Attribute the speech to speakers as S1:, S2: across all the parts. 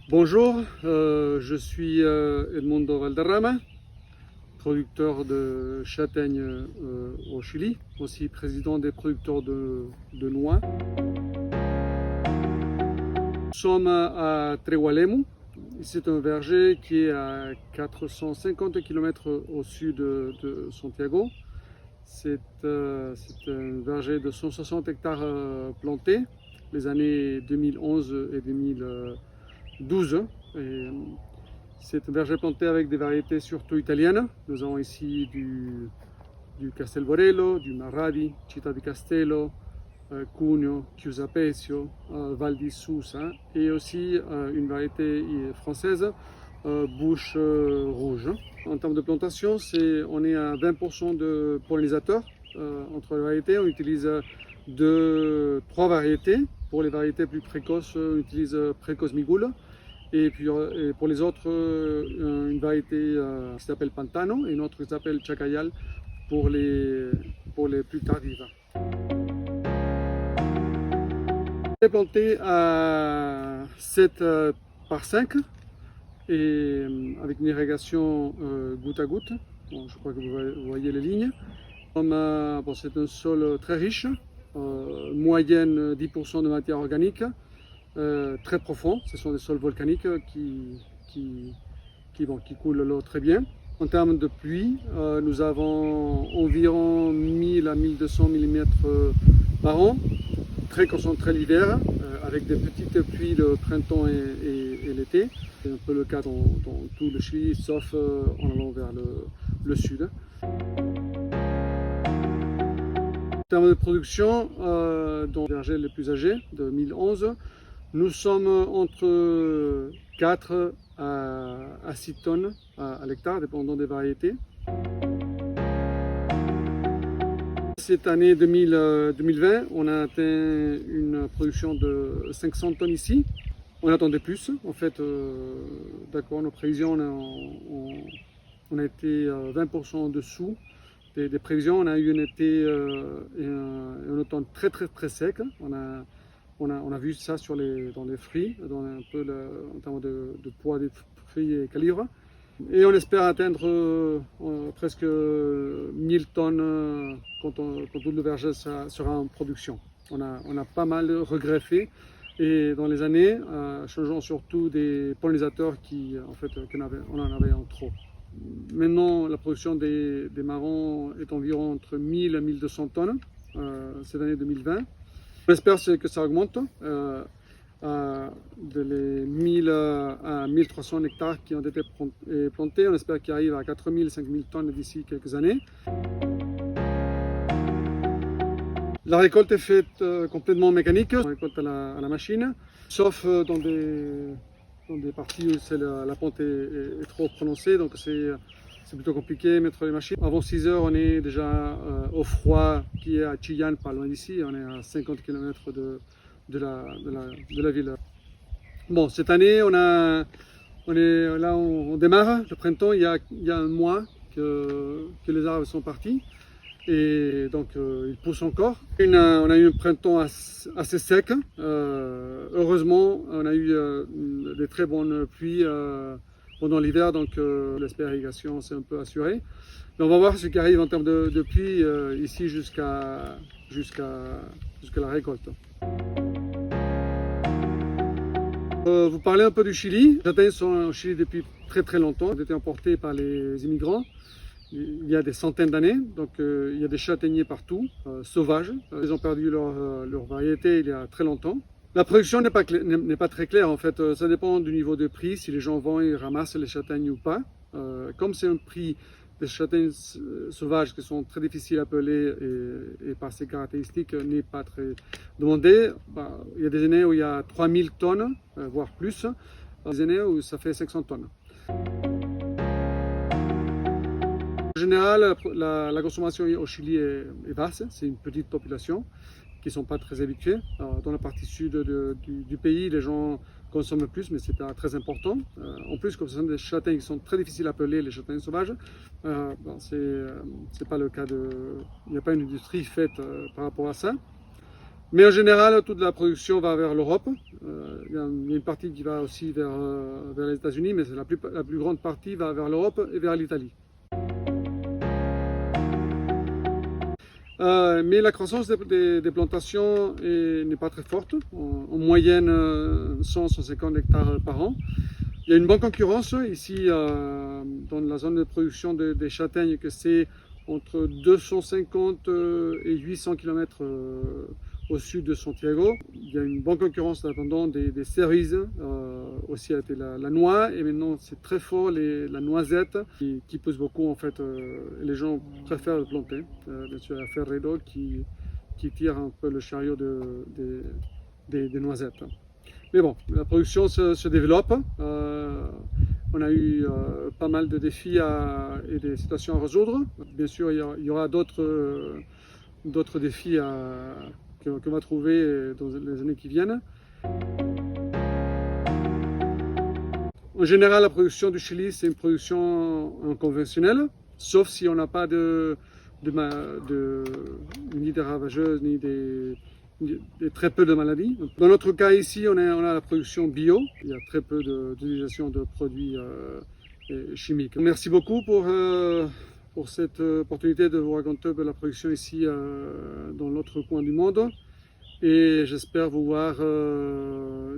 S1: Bonjour, je suis Edmundo Valderrama, producteur de châtaignes au Chili, aussi président des producteurs de noix. Nous sommes à Trehualemu. C'est un verger qui est à 450 km au sud de Santiago. C'est un verger de 160 hectares plantés les années 2011 et 2012. C'est un verger planté avec des variétés surtout italiennes. Nous avons ici du Castelborello, du Marradi, Città di Castello, Cuneo, Chiusapecio, Val di Susa et aussi une variété française, Bouche Rouge. En termes de plantation, on est à 20% de pollinisateurs entre les variétés. On utilise trois variétés. Pour les variétés plus précoces, on utilise Précoce Migoule. Et puis pour les autres, une variété qui s'appelle Pantano et une autre qui s'appelle Chacayal pour les plus tardives. C'est planté à 7 par 5 et avec une irrigation goutte à goutte. Bon, je crois que vous voyez les lignes. C'est un sol très riche, moyenne 10% de matière organique. Très profond, ce sont des sols volcaniques qui coulent l'eau très bien. En termes de pluie, nous avons environ 1000 à 1200 mm par an, très concentré l'hiver, avec des petites pluies le printemps et l'été. C'est un peu le cas dans tout le Chili, sauf en allant vers le sud. En termes de production, dans le verger les plus âgés de 2011, nous sommes entre 4 à 6 tonnes à l'hectare, dépendant des variétés. Cette année 2020, on a atteint une production de 500 tonnes ici. On attendait plus, en fait, d'accord, nos prévisions, on a été 20% en dessous des prévisions. On a eu un été et un automne très sec. On a vu ça dans les fruits, en termes de poids des fruits et calibre. Et on espère atteindre presque 1000 tonnes quand tout le verger sera en production. On a pas mal regreffé et dans les années, changeant surtout des pollinisateurs on en avait en trop. Maintenant, la production des marrons est environ entre 1000 à 1200 tonnes cette année 2020. On espère que ça augmente de les 1000 à 1300 hectares qui ont été plantés. On espère qu'il arrive à 4000 5000 tonnes d'ici quelques années. La récolte est faite complètement mécanique, on récolte à la machine, sauf dans des parties où la pente est trop prononcée, donc c'est plutôt compliqué de mettre les machines. Avant 6 heures, on est déjà au froid qui est à Chillán, pas loin d'ici. On est à 50 km de la ville. Bon, cette année, on démarre le printemps. Il y a un mois que les arbres sont partis. Et donc, ils poussent encore. On a eu un printemps assez sec. Heureusement, on a eu des très bonnes pluies pendant l'hiver, donc l'aspect irrigation s'est un peu assuré. Mais on va voir ce qui arrive en termes de pluie ici jusqu'à la récolte. Vous parlez un peu du Chili. Les châtaignes sont au Chili depuis très longtemps. Elles ont été importées par les immigrants il y a des centaines d'années. Donc il y a des châtaigniers partout, sauvages. Ils ont perdu leur variété il y a très longtemps. La production n'est pas très claire en fait, ça dépend du niveau de prix, si les gens vont et ramassent les châtaignes ou pas. Comme c'est un prix des châtaignes sauvages qui sont très difficiles à peler et par ses caractéristiques n'est pas très demandé, il y a des années où il y a 3000 tonnes, voire plus, des années où ça fait 500 tonnes. En général, la consommation au Chili est basse, c'est une petite population qui ne sont pas très habitués. Alors, dans la partie sud du pays, les gens consomment plus, mais c'est pas très important. En plus, comme ce sont des châtaignes qui sont très difficiles à peler, les châtaignes sauvages, c'est pas le cas il n'y a pas une industrie faite par rapport à ça. Mais en général, toute la production va vers l'Europe. Il y a une partie qui va aussi vers les États-Unis, mais la plus grande partie va vers l'Europe et vers l'Italie. Mais la croissance des plantations n'est pas très forte, en moyenne 100-150 hectares par an. Il y a une bonne concurrence ici dans la zone de production des châtaignes, que c'est entre 250 et 800 km au sud de Santiago. Il y a une bonne concurrence là-dedans des cerises, aussi a été la noix, et maintenant c'est très fort la noisette qui pousse beaucoup en fait. Les gens préfèrent le planter. Bien sûr, il y a Ferrero qui tire un peu le chariot des noisettes. Mais bon, la production se développe. On a eu pas mal de défis et des situations à résoudre. Bien sûr, il y aura d'autres défis qu'on va trouver dans les années qui viennent. En général, la production du Chili, c'est une production conventionnelle, sauf si on n'a pas ni des ravageuses, ni très peu de maladies. Dans notre cas ici, on a la production bio. Il y a très peu d'utilisation de produits chimiques. Merci beaucoup pour cette opportunité de vous raconter la production ici dans l'autre coin du monde. Et j'espère vous voir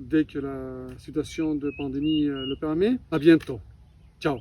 S1: dès que la situation de pandémie le permet. À bientôt. Ciao.